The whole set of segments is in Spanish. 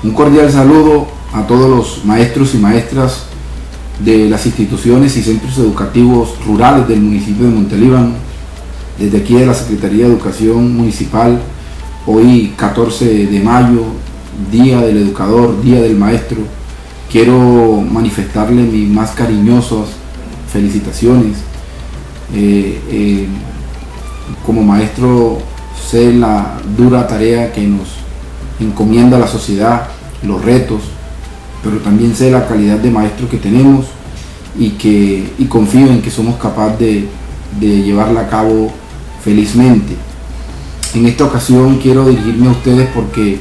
Un cordial saludo a todos los maestros y maestras de las instituciones y centros educativos rurales del municipio de Montelíbano. Desde aquí de la Secretaría de Educación Municipal, hoy 14 de mayo, Día del Educador, Día del Maestro, quiero manifestarle mis más cariñosas felicitaciones. Como maestro sé la dura tarea que nos encomienda la sociedad, los retos, pero también sé la calidad de maestro que tenemos y confío en que somos capaces de llevarla a cabo felizmente. En esta ocasión quiero dirigirme a ustedes porque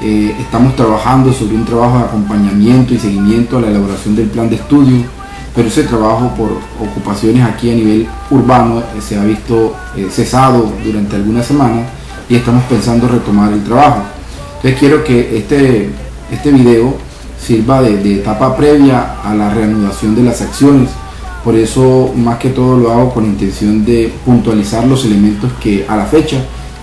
estamos trabajando sobre un trabajo de acompañamiento y seguimiento a la elaboración del plan de estudio, pero ese trabajo por ocupaciones aquí a nivel urbano se ha visto cesado durante algunas semanas y estamos pensando retomar el trabajo. Entonces quiero que este video sirva de etapa previa a la reanudación de las acciones. Por eso más que todo lo hago con intención de puntualizar los elementos que a la fecha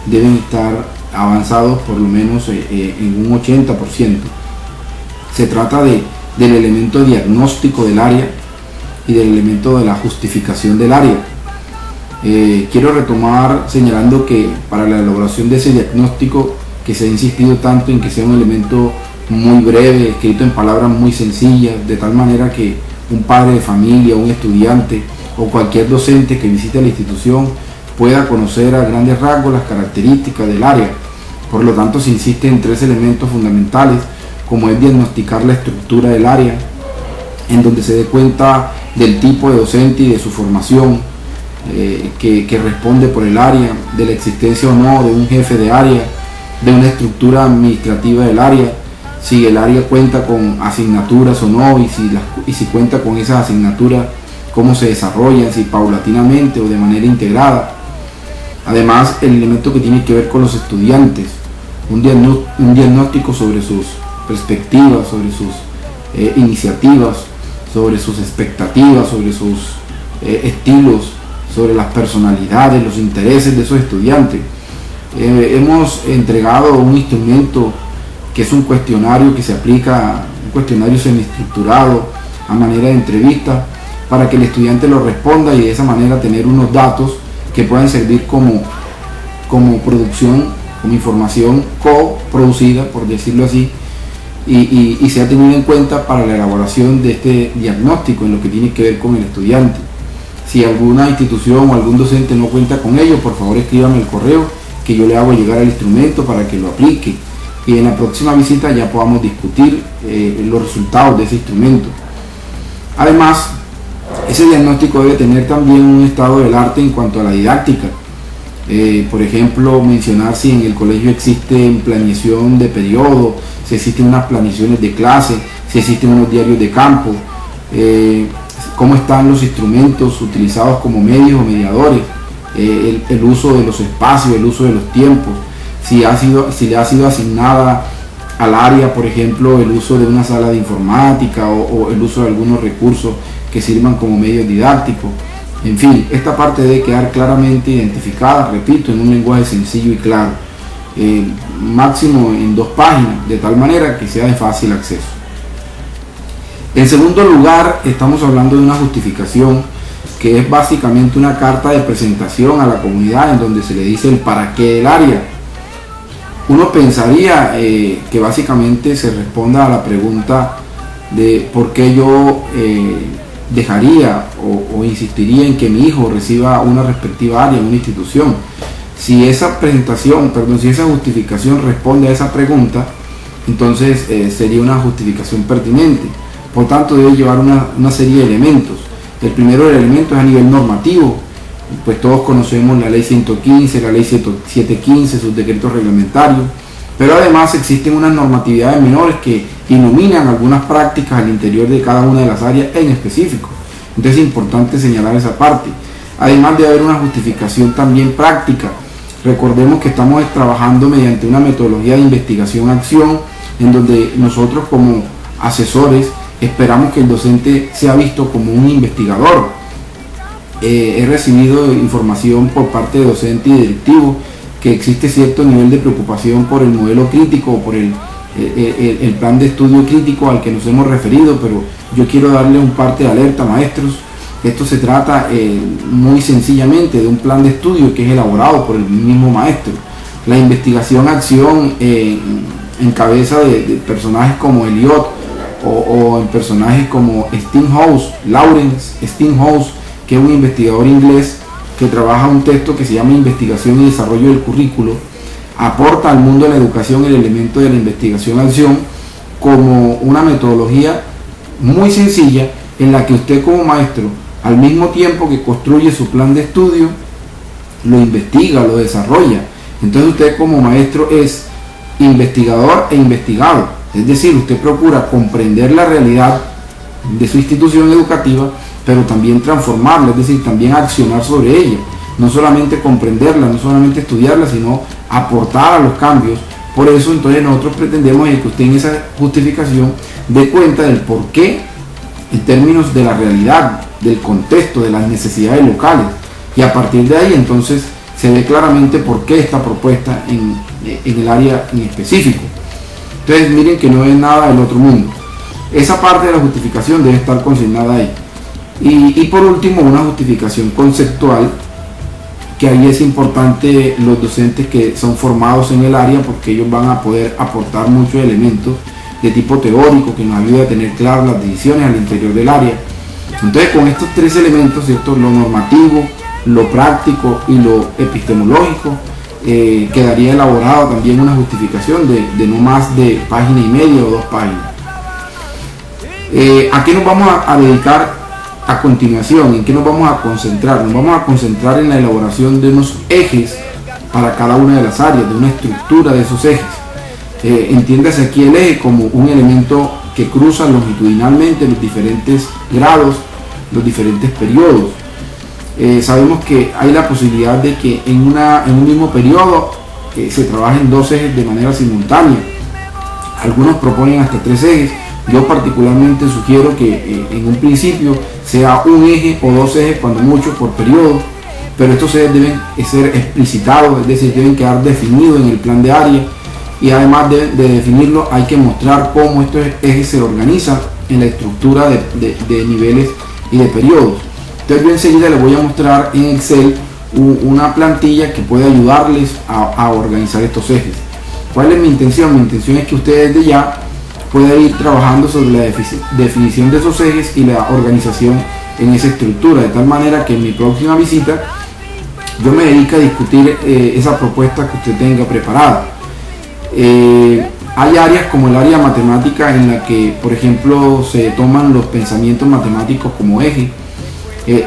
deben estar avanzados por lo menos en un 80%. Se trata del elemento diagnóstico del área y del elemento de la justificación del área. Quiero retomar señalando que para la elaboración de ese diagnóstico, que se ha insistido tanto en que sea un elemento muy breve, escrito en palabras muy sencillas, de tal manera que un padre de familia, un estudiante o cualquier docente que visite la institución pueda conocer a grandes rasgos las características del área. Por lo tanto, se insiste en 3 elementos fundamentales, como es diagnosticar la estructura del área, en donde se dé cuenta del tipo de docente y de su formación que responde por el área, de la existencia o no de un jefe de área, de una estructura administrativa del área, si el área cuenta con asignaturas o no, y si cuenta con esas asignaturas, cómo se desarrollan, si paulatinamente o de manera integrada. Además, el elemento que tiene que ver con los estudiantes, un diagnóstico sobre sus perspectivas, sobre sus iniciativas, sobre sus expectativas, sobre sus estilos, sobre las personalidades, los intereses de esos estudiantes. Hemos entregado un instrumento que es un cuestionario que se aplica, un cuestionario semiestructurado a manera de entrevista, para que el estudiante lo responda y de esa manera tener unos datos que puedan servir como producción, como información coproducida, por decirlo así, y sea tenido en cuenta para la elaboración de este diagnóstico en lo que tiene que ver con el estudiante. Si alguna institución o algún docente no cuenta con ello, por favor escríbame el correo que yo le hago llegar al instrumento para que lo aplique y en la próxima visita ya podamos discutir los resultados de ese instrumento. Además, ese diagnóstico debe tener también un estado del arte en cuanto a la didáctica. Por ejemplo, mencionar si en el colegio existe planeación de periodo, si existen unas planeaciones de clase, si existen unos diarios de campo, cómo están los instrumentos utilizados como medios o mediadores, el uso de los espacios, el uso de los tiempos, si le ha sido asignada al área, por ejemplo, el uso de una sala de informática o el uso de algunos recursos que sirvan como medios didácticos. En fin, esta parte debe quedar claramente identificada, repito, en un lenguaje sencillo y claro, máximo en 2 páginas, de tal manera que sea de fácil acceso. En segundo lugar, estamos hablando de una justificación, que es básicamente una carta de presentación a la comunidad en donde se le dice el para qué del área. Uno pensaría que básicamente se responda a la pregunta de por qué yo dejaría o insistiría en que mi hijo reciba una respectiva área en una institución. Si esa justificación responde a esa pregunta, entonces sería una justificación pertinente. Por tanto, debe llevar una serie de elementos. El primero del elemento es a nivel normativo, pues todos conocemos la ley 115, la ley 715, sus decretos reglamentarios, pero además existen unas normatividades menores que iluminan algunas prácticas al interior de cada una de las áreas en específico. Entonces es importante señalar esa parte. Además de haber una justificación también práctica, recordemos que estamos trabajando mediante una metodología de investigación-acción, en donde nosotros como asesores esperamos que el docente sea visto como un investigador. He recibido información por parte de docentes y directivos que existe cierto nivel de preocupación por el modelo crítico o por el el plan de estudio crítico al que nos hemos referido, pero yo quiero darle un parte de alerta, maestros. Esto se trata muy sencillamente de un plan de estudio que es elaborado por el mismo maestro. La investigación-acción en cabeza de personajes como Eliot o en personajes como Lawrence Steinhaus, que es un investigador inglés que trabaja un texto que se llama Investigación y Desarrollo del Currículo, aporta al mundo de la educación el elemento de la investigación-acción como una metodología muy sencilla en la que usted como maestro, al mismo tiempo que construye su plan de estudio, lo investiga, lo desarrolla. Entonces usted como maestro es investigador e investigado, es decir, usted procura comprender la realidad de su institución educativa, pero también transformarla, es decir, también accionar sobre ella, no solamente comprenderla, no solamente estudiarla, sino aportar a los cambios. Por eso entonces nosotros pretendemos que usted en esa justificación dé cuenta del por qué en términos de la realidad, del contexto, de las necesidades locales, y a partir de ahí entonces se ve claramente por qué esta propuesta en el área en específico. Entonces miren que no es nada del otro mundo. Esa parte de la justificación debe estar consignada ahí. Y por último, una justificación conceptual, que ahí es importante los docentes que son formados en el área, porque ellos van a poder aportar muchos elementos de tipo teórico que nos ayuda a tener claras las decisiones al interior del área. Entonces con estos tres elementos, ¿cierto?, lo normativo, lo práctico y lo epistemológico, quedaría elaborada también una justificación de no más de página y media o 2 páginas. ¿A qué nos vamos a dedicar a continuación? ¿En qué nos vamos a concentrar? Nos vamos a concentrar en la elaboración de unos ejes para cada una de las áreas, de una estructura de esos ejes. Entiéndase aquí el eje como un elemento que cruza longitudinalmente los diferentes grados, los diferentes periodos. Sabemos que hay la posibilidad de que en un mismo periodo se trabajen 2 ejes de manera simultánea. Algunos proponen hasta 3 ejes. Yo particularmente sugiero que en un principio sea un eje o 2 ejes, cuando mucho, por periodo, pero estos ejes deben ser explicitados, es decir, deben quedar definidos en el plan de área, y además de definirlo hay que mostrar cómo estos ejes se organizan en la estructura de niveles y de periodos. Entonces yo enseguida les voy a mostrar en Excel una plantilla que puede ayudarles a organizar estos ejes. ¿Cuál es mi intención? Mi intención es que ustedes desde ya puedan ir trabajando sobre la definición de esos ejes y la organización en esa estructura, de tal manera que en mi próxima visita yo me dedique a discutir esa propuesta que usted tenga preparada. Hay áreas como el área matemática en la que, por ejemplo, se toman los pensamientos matemáticos como eje.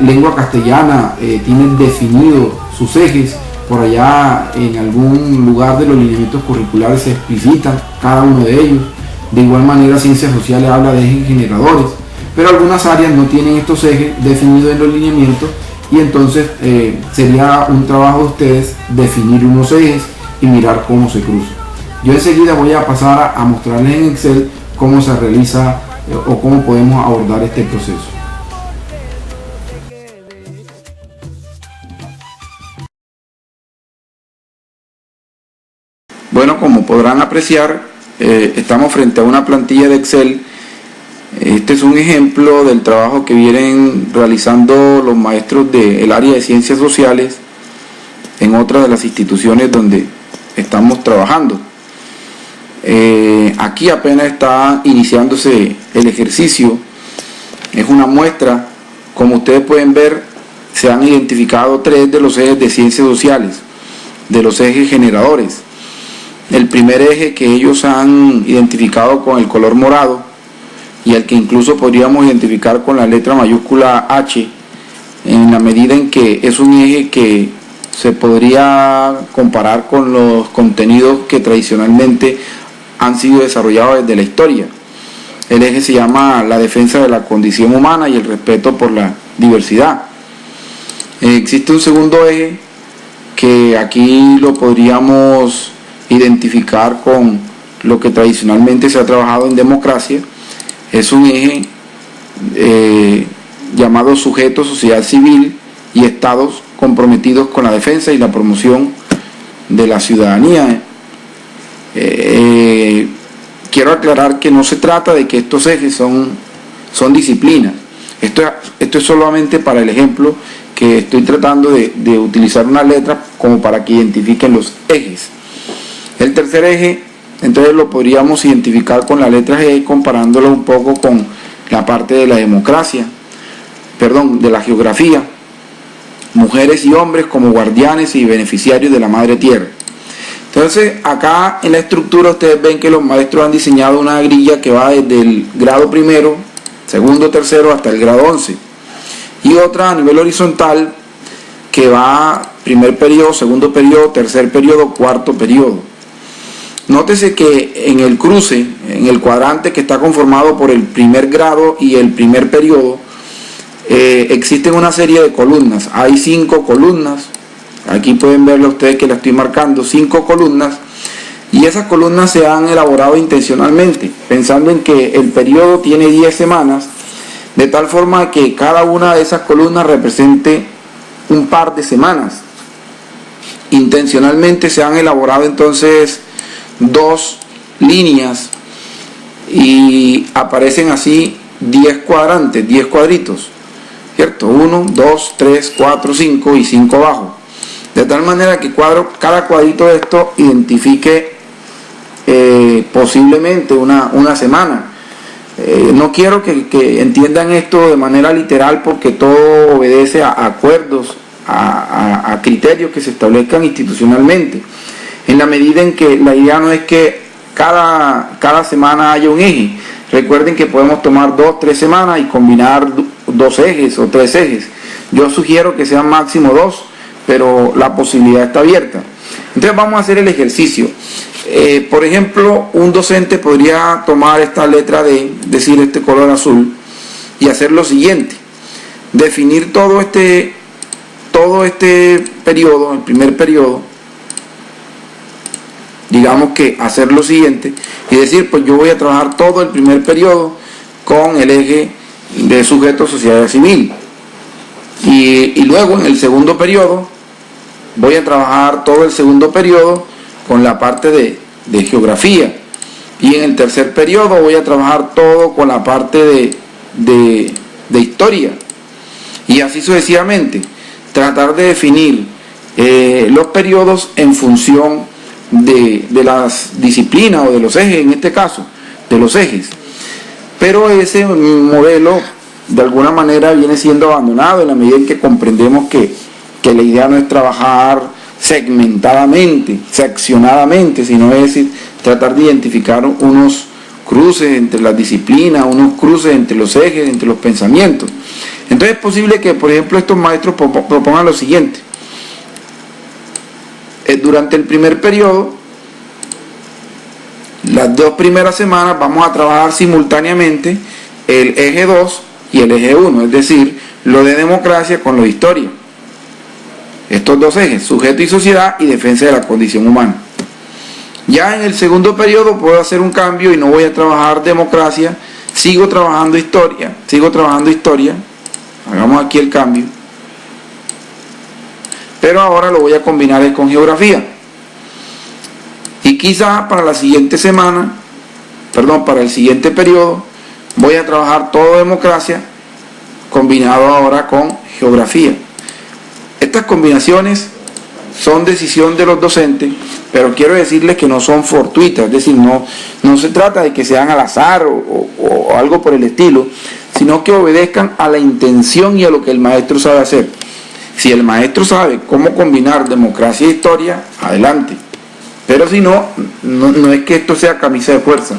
Lengua castellana tiene definidos sus ejes. Por allá en algún lugar de los lineamientos curriculares se explicitan cada uno de ellos. De igual manera, ciencias sociales habla de ejes generadores, pero algunas áreas no tienen estos ejes definidos en los lineamientos, y entonces sería un trabajo de ustedes definir unos ejes y mirar cómo se cruzan. Yo enseguida voy a pasar a mostrarles en Excel cómo se realiza o cómo podemos abordar este proceso. Bueno, como podrán apreciar, estamos frente a una plantilla de Excel. Este es un ejemplo del trabajo que vienen realizando los maestros del área de ciencias sociales en otras de las instituciones donde estamos trabajando. Aquí apenas está iniciándose el ejercicio. Es una muestra. Como ustedes pueden ver, se han identificado 3 de los ejes de ciencias sociales, de los ejes generadores. El primer eje que ellos han identificado con el color morado, y el que incluso podríamos identificar con la letra mayúscula H, en la medida en que es un eje que se podría comparar con los contenidos que tradicionalmente han sido desarrollados desde la historia. El eje se llama la defensa de la condición humana y el respeto por la diversidad. Existe un segundo eje que aquí lo podríamos identificar con lo que tradicionalmente se ha trabajado en democracia. Es un eje llamado sujeto, sociedad civil y estados comprometidos con la defensa y la promoción de la ciudadanía. quiero aclarar que no se trata de que estos ejes son disciplinas. Esto es solamente para el ejemplo que estoy tratando de utilizar una letra como para que identifiquen los ejes. El tercer eje, entonces lo podríamos identificar con la letra G, comparándolo un poco con la parte de la democracia, de la geografía. Mujeres y hombres como guardianes y beneficiarios de la madre tierra. Entonces, acá en la estructura ustedes ven que los maestros han diseñado una grilla que va desde el grado primero, segundo, tercero hasta el grado 11. Y otra a nivel horizontal que va primer periodo, segundo periodo, tercer periodo, cuarto periodo. Nótese que en el cruce, en el cuadrante que está conformado por el primer grado y el primer periodo, existen una serie de columnas. Hay 5 columnas. Aquí pueden verlo ustedes que la estoy marcando, 5 columnas. Y esas columnas se han elaborado intencionalmente, pensando en que el periodo tiene 10 semanas, de tal forma que cada una de esas columnas represente un par de semanas. Intencionalmente se han elaborado entonces 2 líneas y aparecen así 10 cuadrantes, 10 cuadritos, ¿cierto? 1, 2, 3, 4, 5 y 5 abajo. De tal manera que cada cuadrito de esto identifique posiblemente una semana. No quiero que entiendan esto de manera literal, porque todo obedece a acuerdos, a criterios que se establezcan institucionalmente, en la medida en que la idea no es que cada semana haya un eje. Recuerden que podemos tomar 2, 3 semanas y combinar 2 ejes o 3 ejes. Yo sugiero que sean máximo 2, pero la posibilidad está abierta. Entonces vamos a hacer el ejercicio. Por ejemplo, un docente podría tomar esta letra D, es decir, este color azul, y hacer lo siguiente: definir todo este periodo, el primer periodo, digamos que hacer lo siguiente y decir, pues yo voy a trabajar todo el primer periodo con el eje de sujeto, sociedad civil, y luego en el segundo periodo voy a trabajar todo el segundo periodo con la parte de geografía, y en el tercer periodo voy a trabajar todo con la parte de historia, y así sucesivamente. Tratar de definir los periodos en función de las disciplinas o de los ejes, en este caso, de los ejes. Pero ese modelo de alguna manera viene siendo abandonado en la medida en que comprendemos que la idea no es trabajar segmentadamente, seccionadamente, sino es decir, tratar de identificar unos cruces entre las disciplinas, unos cruces entre los ejes, entre los pensamientos. Entonces es posible que, por ejemplo, estos maestros propongan lo siguiente: durante el primer periodo, las 2 primeras semanas vamos a trabajar simultáneamente el eje 2 y el eje 1, es decir, lo de democracia con lo de historia. Estos 2 ejes, sujeto y sociedad, y defensa de la condición humana. Ya en el segundo periodo puedo hacer un cambio y no voy a trabajar democracia, sigo trabajando historia. Hagamos aquí el cambio, pero ahora lo voy a combinar con geografía. Y quizá para la siguiente semana, para el siguiente periodo, voy a trabajar todo democracia combinado ahora con geografía. Estas combinaciones son decisión de los docentes, pero quiero decirles que no son fortuitas, es decir, no se trata de que sean al azar o algo por el estilo, sino que obedezcan a la intención y a lo que el maestro sabe hacer. Si el maestro sabe cómo combinar democracia e historia, adelante. Pero si no es que esto sea camisa de fuerza.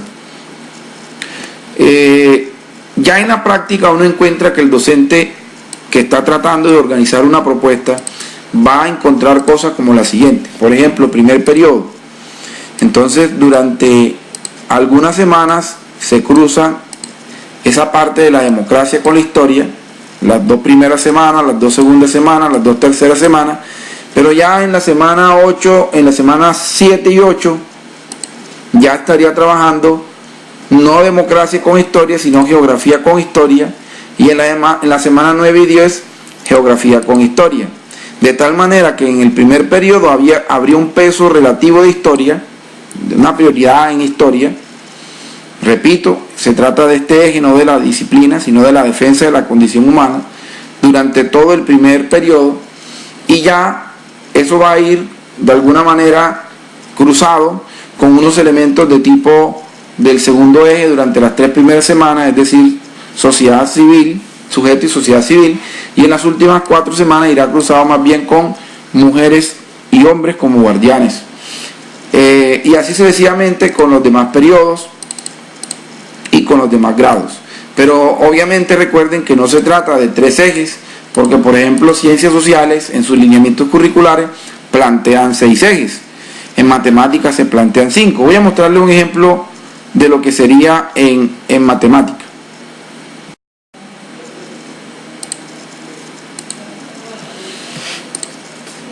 Ya en la práctica uno encuentra que el docente que está tratando de organizar una propuesta va a encontrar cosas como la siguiente. Por ejemplo, primer periodo. Entonces, durante algunas semanas se cruzan esa parte de la democracia con la historia, las 2 primeras semanas, las 2 segundas semanas, las 2 terceras semanas, pero ya en la semana 8, en la semana 7 y 8, ya estaría trabajando no democracia con historia, sino geografía con historia, y en la semana 9 y 10, geografía con historia. De tal manera que en el primer periodo habría un peso relativo de historia, una prioridad en historia, Repito, se trata de este eje, no de la disciplina, sino de la defensa de la condición humana durante todo el primer periodo, y ya eso va a ir de alguna manera cruzado con unos elementos de tipo del segundo eje durante las 3 primeras semanas, es decir, sociedad civil, sujeto y sociedad civil, y en las últimas 4 semanas irá cruzado más bien con mujeres y hombres como guardianes. Y así sucesivamente con los demás periodos y con los demás grados. Pero obviamente recuerden que no se trata de 3 ejes, porque por ejemplo ciencias sociales en sus lineamientos curriculares plantean 6 ejes, en matemáticas se plantean 5. Voy a mostrarles un ejemplo de lo que sería en matemática.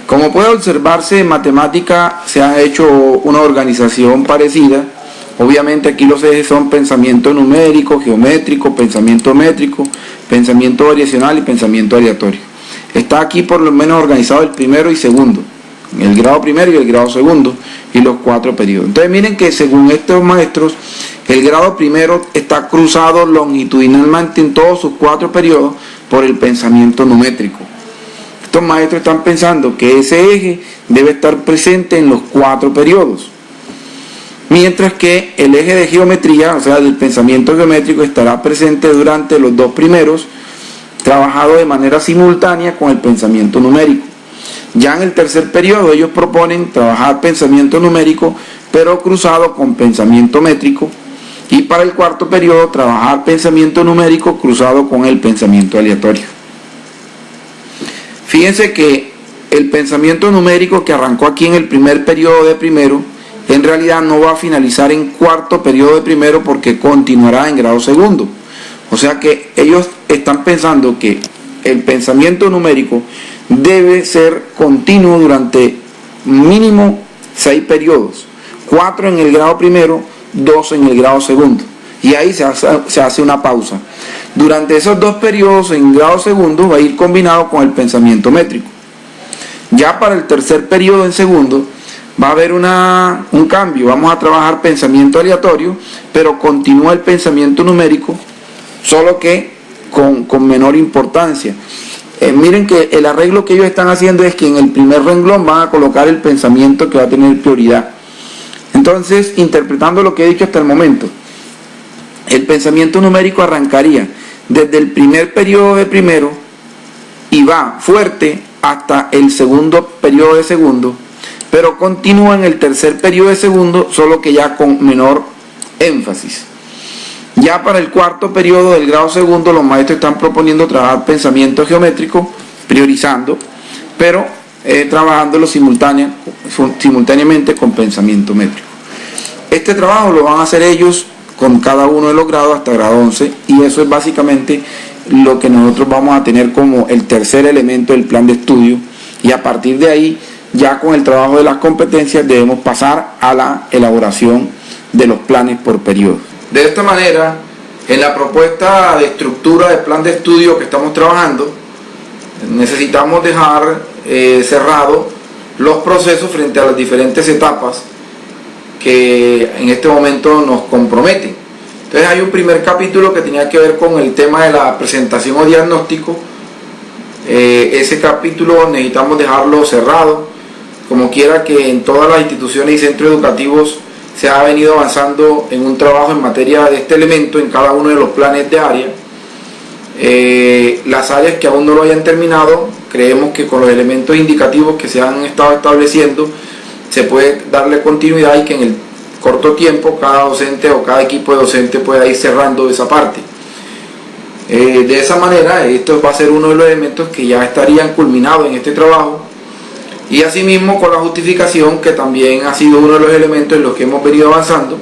Como puede observarse, en matemática se ha hecho una organización parecida. Obviamente aquí los ejes son pensamiento numérico, geométrico, pensamiento métrico, pensamiento variacional y pensamiento aleatorio. Está aquí por lo menos organizado el primero y segundo, el grado primero y el grado segundo, y los 4 periodos. Entonces miren que según estos maestros, el grado primero está cruzado longitudinalmente en todos sus 4 periodos por el pensamiento numétrico. Estos maestros están pensando que ese eje debe estar presente en los 4 periodos, mientras que el eje de geometría, o sea, del pensamiento geométrico, estará presente durante los 2 primeros, trabajado de manera simultánea con el pensamiento numérico. Ya en el tercer periodo ellos proponen trabajar pensamiento numérico, pero cruzado con pensamiento métrico, y para el 4º periodo trabajar pensamiento numérico cruzado con el pensamiento aleatorio. Fíjense que el pensamiento numérico que arrancó aquí en el primer periodo de primero, en realidad no va a finalizar en 4º periodo de primero, porque continuará en grado segundo. O sea que ellos están pensando que el pensamiento numérico debe ser continuo durante mínimo 6 periodos, 4 en el grado primero, 2 en el grado segundo, y ahí se hace una pausa. Durante esos 2 periodos en grado segundo va a ir combinado con el pensamiento métrico. Ya para el tercer periodo en segundo va a haber un cambio, vamos a trabajar pensamiento aleatorio, pero continúa el pensamiento numérico, solo que con menor importancia. Miren que el arreglo que ellos están haciendo es que en el primer renglón van a colocar el pensamiento que va a tener prioridad. Entonces, interpretando lo que he dicho hasta el momento, el pensamiento numérico arrancaría desde el primer periodo de primero y va fuerte hasta el segundo periodo de segundo, pero continúa en el tercer periodo de segundo, solo que ya con menor énfasis. Ya para el 4º periodo del grado segundo, los maestros están proponiendo trabajar pensamiento geométrico, priorizando, pero trabajándolo simultáneamente con pensamiento métrico. Este trabajo lo van a hacer ellos con cada uno de los grados hasta grado 11, y eso es básicamente lo que nosotros vamos a tener como el tercer elemento del plan de estudio, y a partir de ahí, ya con el trabajo de las competencias, debemos pasar a la elaboración de los planes por periodo. De esta manera, en la propuesta de estructura del plan de estudio que estamos trabajando, necesitamos dejar cerrado los procesos frente a las diferentes etapas que en este momento nos comprometen. Entonces hay un primer capítulo que tenía que ver con el tema de la presentación o diagnóstico. Ese capítulo necesitamos dejarlo cerrado, como quiera que en todas las instituciones y centros educativos se ha venido avanzando en un trabajo en materia de este elemento en cada uno de los planes de área. Las áreas que aún no lo hayan terminado, creemos que con los elementos indicativos que se han estado estableciendo se puede darle continuidad, y que en el corto tiempo cada docente o cada equipo de docentes pueda ir cerrando esa parte. De esa manera, esto va a ser uno de los elementos que ya estarían culminados en este trabajo, y asimismo con la justificación, que también ha sido uno de los elementos en los que hemos venido avanzando.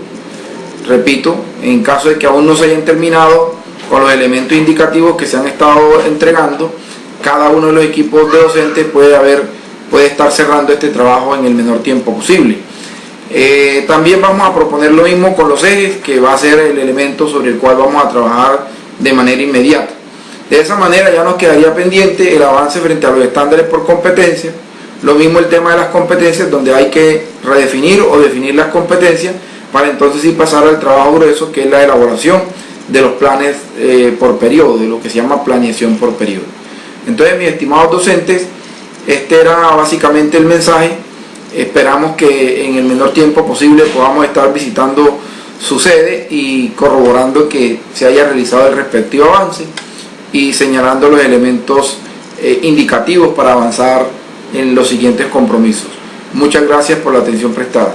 Repito, en caso de que aún no se hayan terminado con los elementos indicativos que se han estado entregando, cada uno de los equipos de docentes puede estar cerrando este trabajo en el menor tiempo posible. También vamos a proponer lo mismo con los ejes, que va a ser el elemento sobre el cual vamos a trabajar de manera inmediata. De esa manera ya nos quedaría pendiente el avance frente a los estándares por competencia. Lo mismo el tema de las competencias, donde hay que redefinir o definir las competencias para entonces sí pasar al trabajo grueso, que es la elaboración de los planes por periodo, de lo que se llama planeación por periodo. Entonces, mis estimados docentes, este era básicamente el mensaje. Esperamos que en el menor tiempo posible podamos estar visitando su sede y corroborando que se haya realizado el respectivo avance y señalando los elementos indicativos para avanzar en los siguientes compromisos. Muchas gracias por la atención prestada.